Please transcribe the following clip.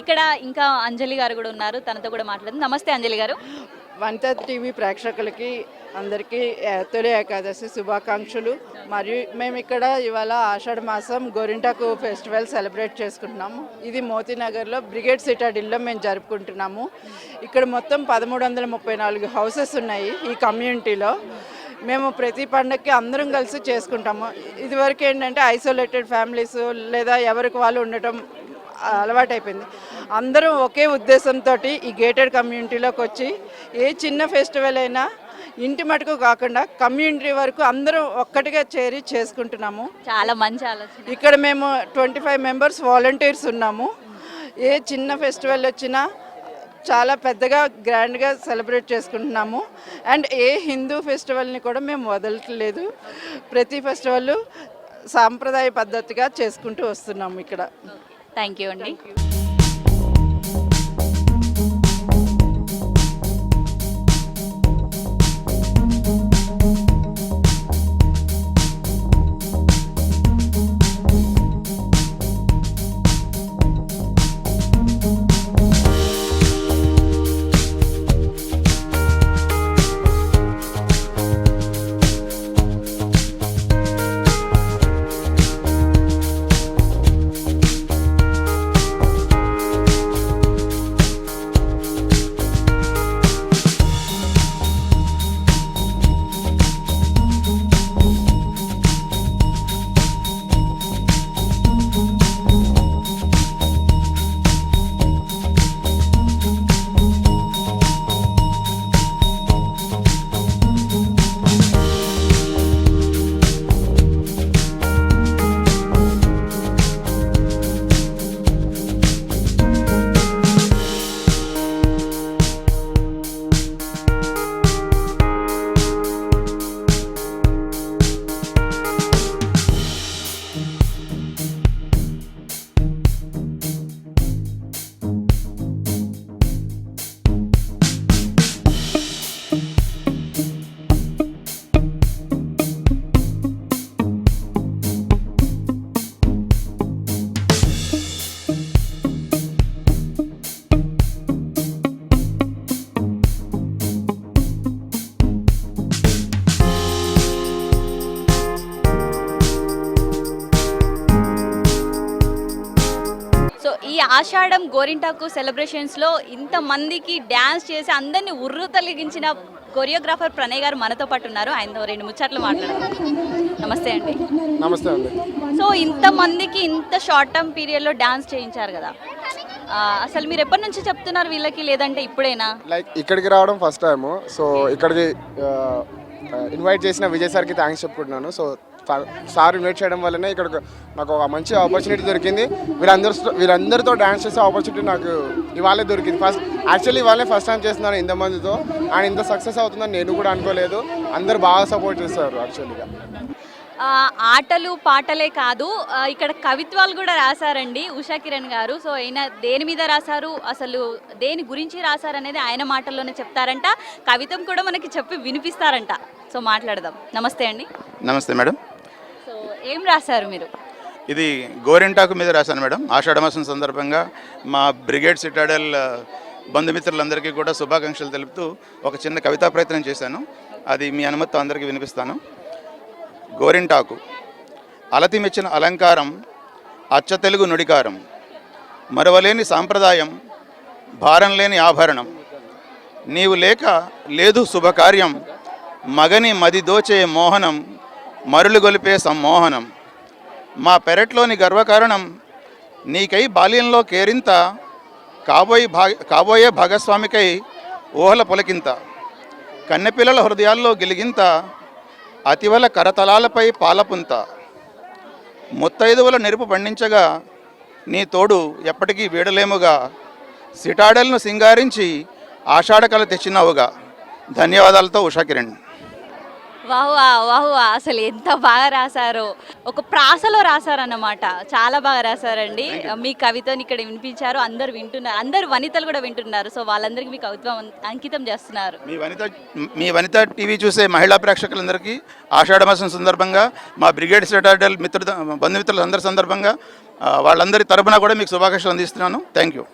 ఇక్కడ ఇంకా అంజలి గారు కూడా ఉన్నారు, తనతో కూడా మాట్లాడదాం. నమస్తే అంజలి గారు. వనిత టీవీ ప్రేక్షకులకి అందరికీ తొలి ఏకాదశి శుభాకాంక్షలు. మరియు మేము ఇక్కడ ఇవాళ ఆషాఢ మాసం గోరింటాకు ఫెస్టివల్ సెలబ్రేట్ చేసుకుంటున్నాము. ఇది మోతీనగర్లో బ్రిగేడ్ సిటాడిల్లో మేము జరుపుకుంటున్నాము. ఇక్కడ మొత్తం 1334 హౌసెస్ ఉన్నాయి ఈ కమ్యూనిటీలో. మేము ప్రతి పండగకి అందరం కలిసి చేసుకుంటాము. ఇదివరకు ఏంటంటే ఐసోలేటెడ్ ఫ్యామిలీస్ లేదా ఎవరికి వాళ్ళు ఉండటం అలవాటైపోయింది. అందరం ఒకే ఉద్దేశంతో ఈ గేటెడ్ కమ్యూనిటీలోకి వచ్చి ఏ చిన్న ఫెస్టివల్ అయినా ఇంటి మటుకు కాకుండా కమ్యూనిటీ వరకు అందరం ఒక్కటిగా చేరి చేసుకుంటున్నాము. చాలా మంచి ఆలోచన. ఇక్కడ మేము 25 మెంబర్స్ వాలంటీర్స్ ఉన్నాము. ఏ చిన్న ఫెస్టివల్ వచ్చినా చాలా పెద్దగా గ్రాండ్గా సెలబ్రేట్ చేసుకుంటున్నాము. అండ్ ఏ హిందూ ఫెస్టివల్ని కూడా మేము వదలట్లేదు. ప్రతి ఫెస్టివల్ సాంప్రదాయ పద్ధతిగా చేసుకుంటూ వస్తున్నాము ఇక్కడ. థ్యాంక్ యూ అండి. ఈ ఆషాఢం గోరింటాకు సెలబ్రేషన్స్లో ఇంతమందికి డ్యాన్స్ చేసి అందరినీ ఉర్రు తొలగించిన కొరియోగ్రాఫర్ ప్రణయ్ గారు మనతో పాటు ఉన్నారు. ఆయనతో 2 ముచ్చట్లు మాట్లాడతారు. నమస్తే అండి. నమస్తే అండి. సో ఇంతమందికి ఇంత షార్ట్ టర్మ్ పీరియడ్లో డ్యాన్స్ చేయించారు కదా, అసలు మీరు ఎప్పటి నుంచి చెప్తున్నారు వీళ్ళకి, లేదంటే ఇప్పుడేనా? లైక్ ఇక్కడికి రావడం ఫస్ట్ టైము. సో ఇక్కడికి ఇన్వైట్ చేసిన విజయ్ సార్కి థ్యాంక్స్ చెప్పుకుంటున్నాను. సో సార్ ఇన్వైట్ చేయడం వల్లనే ఇక్కడ నాకు ఒక మంచి ఆపర్చునిటీ దొరికింది. వీరందరితో డ్యాన్స్ చేసే ఆపర్చునిటీ నాకు ఇవాళే దొరికింది. యాక్చువల్లీ ఇవాళే ఫస్ట్ టైం చేస్తున్నాను ఇంతమందితో. అండ్ ఇంత సక్సెస్ అవుతుందని నేను కూడా అనుకోలేదు. అందరు బాగా సపోర్ట్ చేస్తారు యాక్చువల్లీగా. ఆటలు పాటలే కాదు, ఇక్కడ కవిత్వాలు కూడా రాశారండి ఉషా కిరణ్ గారు. సో ఆయన దేని మీద రాశారు, అసలు దేని గురించి రాశారు అనేది ఆయన మాటల్లోనే చెప్తారంట. కవితం కూడా మనకి చెప్పి వినిపిస్తారంట. సో మాట్లాడదాం. నమస్తే అండి. నమస్తే మేడం. సో ఏం రాశారు మీరు? ఇది గోరింటాకు మీద రాశాను మేడం. ఆషాఢమాసం సందర్భంగా మా బ్రిగేడ్ సిటాడెల్ బంధుమిత్రులందరికీ కూడా శుభాకాంక్షలు తెలుపుతూ ఒక చిన్న కవితా ప్రయత్నం చేశాను. అది మీ అనుమతితో అందరికీ వినిపిస్తాను. గోరింటాకు అలతి మెచ్చిన అలంకారం, అచ్చ తెలుగు నుడికారం, మరవలేని సాంప్రదాయం, భారం లేని ఆభరణం, నీవు లేక లేదు శుభకార్యం, మగని మది దోచే మోహనం, మరులు గొలిపే సమ్మోహనం, మా పెరట్లోని గర్వకారణం, నీకై బాల్యంలో కేరింత, కాబోయే భాగస్వామికై ఊహల పొలకింత, కన్నెపిల్లల హృదయాల్లో గిలిగింత, అతివల కరతలాలపై పాలపుంత, ముత్తైదువుల నెరుపు పండించగా నీ తోడు ఎప్పటికీ వీడలేముగా, సిటాడెల్ను సింగారించి ఆషాఢకళ తెచ్చినావుగా. ధన్యవాదాలతో ఉషా కిరణ్. వాహువా వాహువా, అసలు ఎంత బాగా రాశారో. ఒక ప్రాసలో రాశారన్నమాట. చాలా బాగా రాశారండి. మీ కవితని ఇక్కడ వినిపించారు, అందరు వింటున్నారు, అందరు వనితలు కూడా వింటున్నారు. సో వాళ్ళందరికీ మీ కవిత్వం అంకితం చేస్తున్నారు. మీ వనిత టీవీ చూసే మహిళా ప్రేక్షకులందరికీ ఆషాఢమాసం సందర్భంగా మా బ్రిగేడ్ సిటాడెల్ బంధుమిత్రులందరి సందర్భంగా వాళ్ళందరి తరపున కూడా మీకు శుభాకాంక్షలు అందిస్తున్నాను. Thank you.